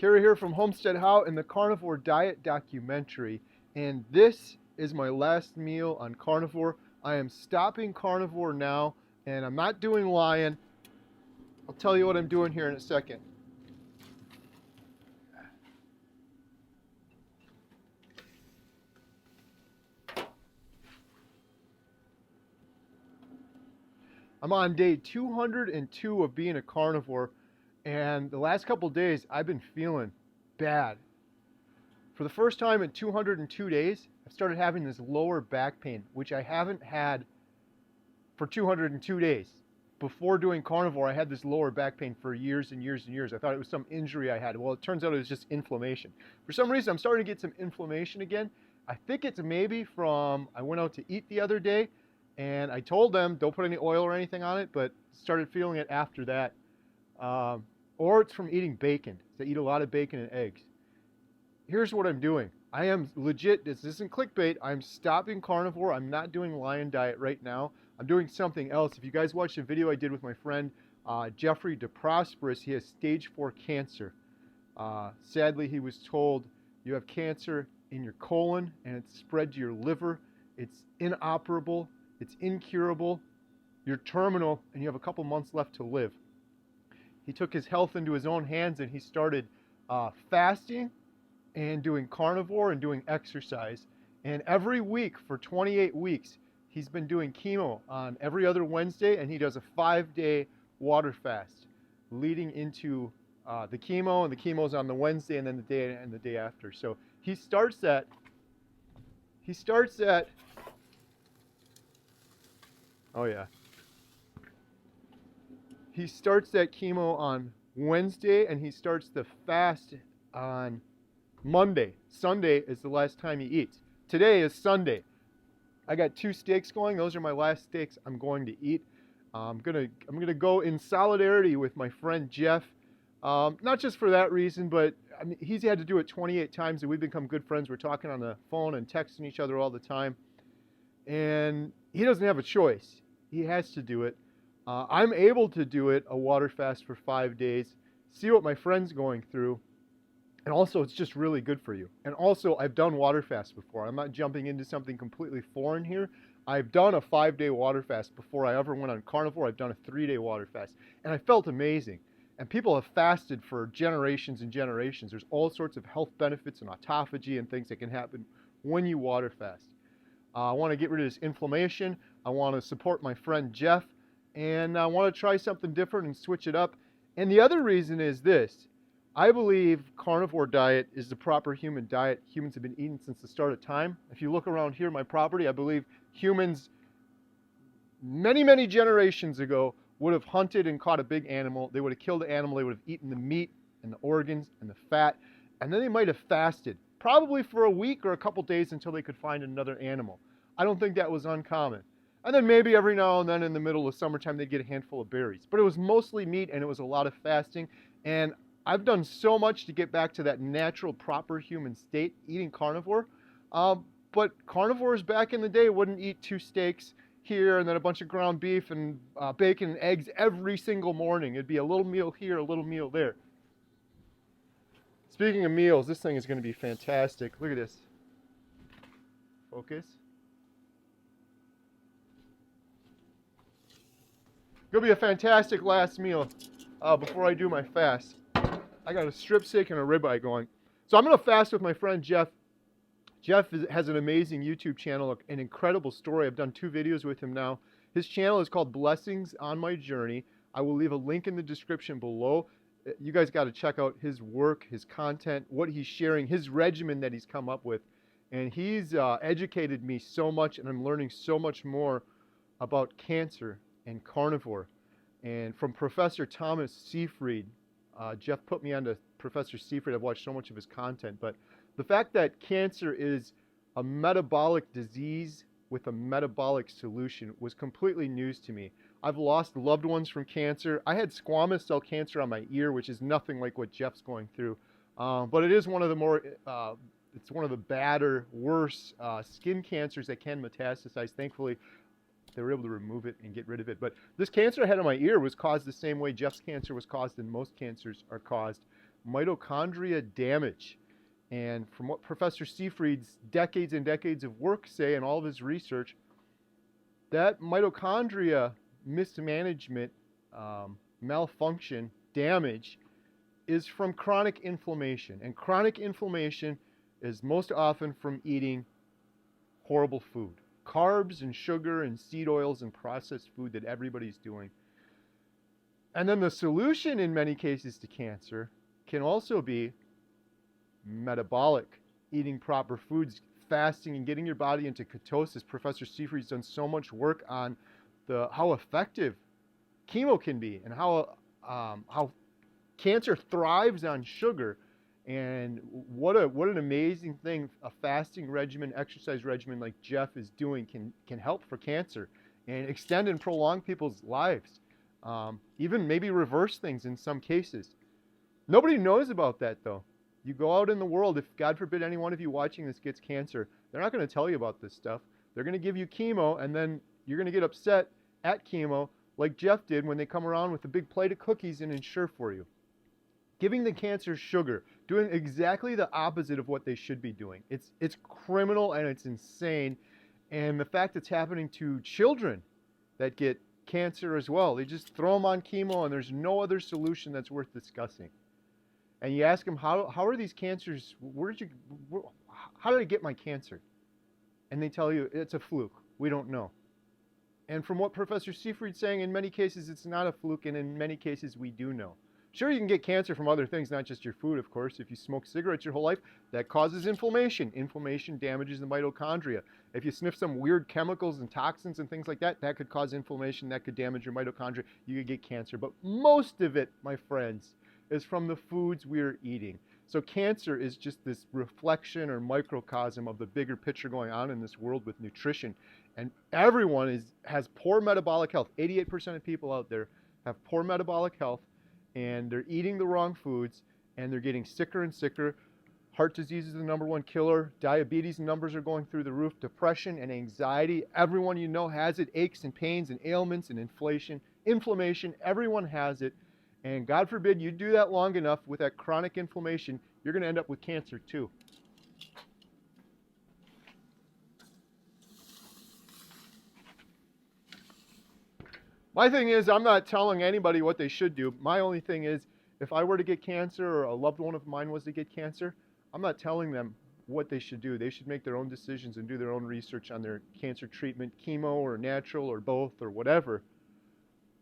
Carrie here from Homestead How in the Carnivore Diet Documentary, and this is my last meal on carnivore. I am stopping carnivore now, and I'm not doing lion. I'll tell you what I'm doing here in a second. I'm on day 202 of being a carnivore, and the last couple days I've been feeling bad. For the first time in 202 days, I've started having this lower back pain, which I haven't had for 202 days. Before doing carnivore, I had this lower back pain for years and years and years. I thought it was some injury I had. Well, it turns out it was just inflammation. For some reason, I'm starting to get some inflammation again. I think it's maybe from, I went out to eat the other day, and I told them, don't put any oil or anything on it, but started feeling it after that. Or it's from eating bacon. I eat a lot of bacon and eggs. Here's what I'm doing. I am legit, this isn't clickbait, I'm stopping carnivore. I'm not doing lion diet right now. I'm doing something else. If you guys watched a video I did with my friend Jeffrey DeProsperous, he has stage 4 cancer. Sadly, he was told you have cancer in your colon and it's spread to your liver. It's inoperable, it's incurable, you're terminal, and you have a couple months left to live. He took his health into his own hands and he started fasting and doing carnivore and doing exercise. And every week for 28 weeks, he's been doing chemo on every other Wednesday, and he does a 5-day water fast leading into the chemo, and the chemo's on the Wednesday and then the day after. So he starts at oh yeah. He starts that chemo on Wednesday, and he starts the fast on Monday. Sunday is the last time he eats. Today is Sunday. I got 2 steaks going. Those are my last steaks I'm going to eat. I'm gonna go in solidarity with my friend Jeff. Not just for that reason, but I mean, he's had to do it 28 times, and we've become good friends. We're talking on the phone and texting each other all the time. And he doesn't have a choice. He has to do it. I'm able to do it, a water fast for 5 days, see what my friend's going through. And also, it's just really good for you. And also, I've done water fasts before. I'm not jumping into something completely foreign here. I've done a 5-day water fast before I ever went on carnivore. I've done a 3-day water fast. And I felt amazing. And people have fasted for generations and generations. There's all sorts of health benefits and autophagy and things that can happen when you water fast. I want to get rid of this inflammation. I want to support my friend Jeff. And I want to try something different and switch it up. And the other reason is this. I believe carnivore diet is the proper human diet humans have been eating since the start of time. If you look around here, my property, I believe humans many, many generations ago would have hunted and caught a big animal. They would have killed the animal. They would have eaten the meat and the organs and the fat. And then they might have fasted, probably for a week or a couple days until they could find another animal. I don't think that was uncommon. And then maybe every now and then in the middle of summertime, they'd get a handful of berries. But it was mostly meat, and it was a lot of fasting. And I've done so much to get back to that natural, proper human state, eating carnivore. But carnivores back in the day wouldn't eat 2 steaks here and then a bunch of ground beef and bacon and eggs every single morning. It'd be a little meal here, a little meal there. Speaking of meals, this thing is going to be fantastic. Look at this. Focus. Gonna be a fantastic last meal before I do my fast. I got a strip steak and a ribeye going. So I'm gonna fast with my friend Jeff. Jeff has an amazing YouTube channel, an incredible story. I've done 2 videos with him now. His channel is called Blessings on My Journey. I will leave a link in the description below. You guys got to check out his work, his content, what he's sharing, his regimen that he's come up with. And he's educated me so much, and I'm learning so much more about cancer and carnivore. And from Professor Thomas Seyfried, Jeff put me onto Professor Seyfried. I've watched so much of his content, but the fact that cancer is a metabolic disease with a metabolic solution was completely news to me. I've lost loved ones from cancer. I had squamous cell cancer on my ear, which is nothing like what Jeff's going through, but it is one of the more, it's one of the badder, worse skin cancers that can metastasize. Thankfully, they were able to remove it and get rid of it. But this cancer I had on my ear was caused the same way Jeff's cancer was caused and most cancers are caused. mitochondria damage. And from what Professor Seyfried's decades and decades of work say and all of his research, that mitochondria mismanagement, malfunction, damage is from chronic inflammation. And chronic inflammation is most often from eating horrible food. Carbs and sugar and seed oils and processed food that everybody's doing. And then the solution in many cases to cancer can also be metabolic, eating proper foods, fasting and getting your body into ketosis. Professor Seyfried's done so much work on how effective chemo can be and how cancer thrives on sugar. And what an amazing thing a fasting regimen, exercise regimen like Jeff is doing can help for cancer and extend and prolong people's lives. Even maybe reverse things in some cases. Nobody knows about that though. You go out in the world, if God forbid any one of you watching this gets cancer, they're not going to tell you about this stuff. They're going to give you chemo, and then you're going to get upset at chemo like Jeff did when they come around with a big plate of cookies and ensure for you. Giving the cancer sugar, doing exactly the opposite of what they should be doing. It's criminal and it's insane. And the fact it's happening to children that get cancer as well, they just throw them on chemo and there's no other solution that's worth discussing. And you ask them, how are these cancers, how did I get my cancer? And they tell you, it's a fluke. We don't know. And from what Professor Seyfried's saying, in many cases it's not a fluke, and in many cases we do know. Sure, you can get cancer from other things, not just your food, of course. If you smoke cigarettes your whole life, that causes inflammation. Inflammation damages the mitochondria. If you sniff some weird chemicals and toxins and things like that, that could cause inflammation, that could damage your mitochondria. You could get cancer. But most of it, my friends, is from the foods we're eating. So cancer is just this reflection or microcosm of the bigger picture going on in this world with nutrition. And everyone has poor metabolic health. 88% of people out there have poor metabolic health, and they're eating the wrong foods, and they're getting sicker and sicker. Heart disease is the #1 killer. Diabetes numbers are going through the roof. Depression and anxiety. Everyone you know has it. Aches and pains and ailments and inflammation. Everyone has it. And God forbid you do that long enough with that chronic inflammation, you're going to end up with cancer too. My thing is, I'm not telling anybody what they should do. My only thing is, if I were to get cancer or a loved one of mine was to get cancer, I'm not telling them what they should do. They should make their own decisions and do their own research on their cancer treatment, chemo or natural or both or whatever.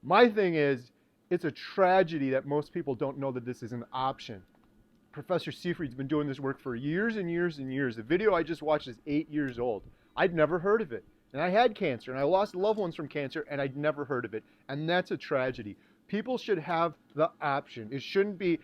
My thing is, it's a tragedy that most people don't know that this is an option. Professor Seyfried's been doing this work for years and years and years. The video I just watched is 8 years old. I'd never heard of it. And I had cancer, and I lost loved ones from cancer, and I'd never heard of it. And that's a tragedy. People should have the option. It shouldn't be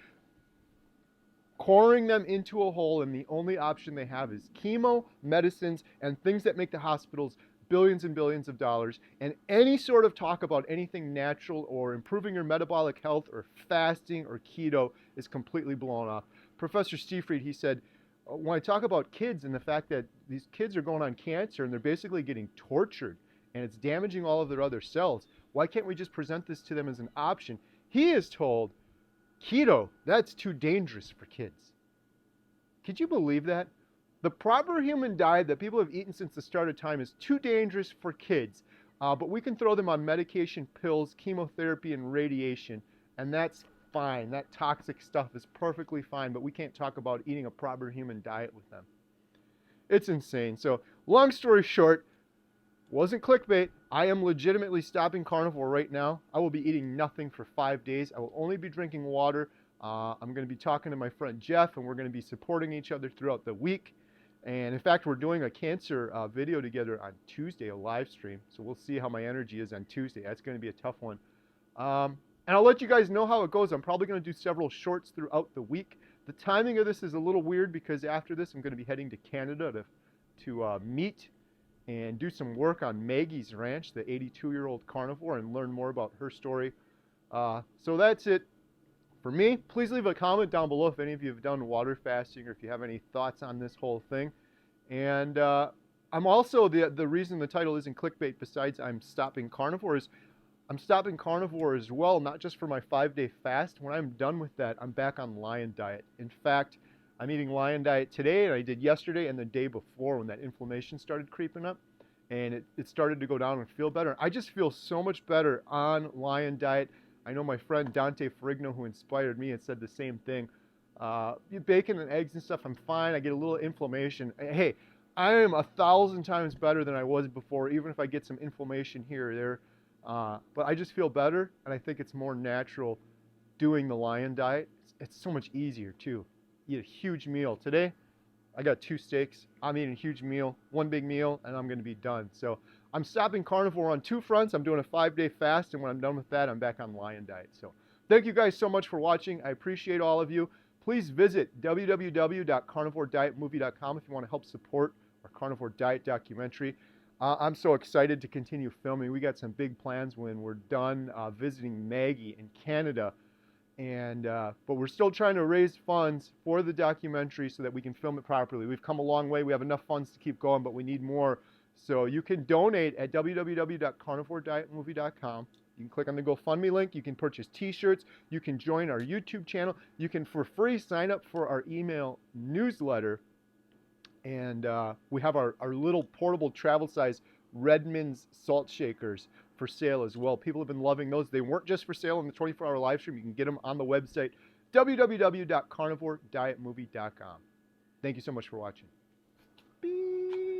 coring them into a hole, and the only option they have is chemo, medicines, and things that make the hospitals billions and billions of dollars. And any sort of talk about anything natural or improving your metabolic health or fasting or keto is completely blown off. Professor Seyfried, he said, when I talk about kids and the fact that these kids are going on cancer and they're basically getting tortured and it's damaging all of their other cells, why can't we just present this to them as an option? He is told, keto, that's too dangerous for kids. Could you believe that? The proper human diet that people have eaten since the start of time is too dangerous for kids, but we can throw them on medication, pills, chemotherapy, and radiation, and that's fine. That toxic stuff is perfectly fine, but we can't talk about eating a proper human diet with them. It's insane. So, long story short, wasn't clickbait. I am legitimately stopping carnivore right now. I will be eating nothing for 5 days. I will only be drinking water. I'm going to be talking to my friend Jeff, and we're going to be supporting each other throughout the week. And in fact, we're doing a cancer video together on Tuesday, a live stream. So we'll see how my energy is on Tuesday. That's going to be a tough one. And I'll let you guys know how it goes. I'm probably going to do several shorts throughout the week. The timing of this is a little weird because after this, I'm going to be heading to Canada to meet and do some work on Maggie's ranch, the 82-year-old carnivore, and learn more about her story. So that's it for me. Please leave a comment down below if any of you have done water fasting or if you have any thoughts on this whole thing. And I'm also, the reason the title isn't clickbait besides I'm stopping carnivore is I'm stopping carnivore as well, not just for my 5-day fast. When I'm done with that, I'm back on Lion Diet. In fact, I'm eating Lion Diet today, and I did yesterday and the day before when that inflammation started creeping up, and it started to go down and feel better. I just feel so much better on Lion Diet. I know my friend Dante Ferrigno, who inspired me, had said the same thing. Bacon and eggs and stuff, I'm fine. I get a little inflammation. Hey, I am 1,000 times better than I was before, even if I get some inflammation here or there. But I just feel better, and I think it's more natural doing the Lion Diet. It's so much easier, too. Eat a huge meal. Today, I got 2 steaks. I'm eating a huge meal, 1 big meal, and I'm going to be done. So I'm stopping carnivore on 2 fronts. I'm doing a 5-day fast, and when I'm done with that, I'm back on Lion Diet. So thank you guys so much for watching. I appreciate all of you. Please visit www.carnivoredietmovie.com if you want to help support our Carnivore Diet documentary. I'm so excited to continue filming. We got some big plans when we're done visiting Maggie in Canada. But we're still trying to raise funds for the documentary so that we can film it properly. We've come a long way. We have enough funds to keep going, but we need more. So you can donate at www.carnivoredietmovie.com. You can click on the GoFundMe link. You can purchase t-shirts. You can join our YouTube channel. You can, for free, sign up for our email newsletter. And we have our little portable travel size Redmond's salt shakers for sale as well. People have been loving those. They weren't just for sale in the 24-hour live stream. You can get them on the website, www.carnivoredietmovie.com. Thank you so much for watching. Beep.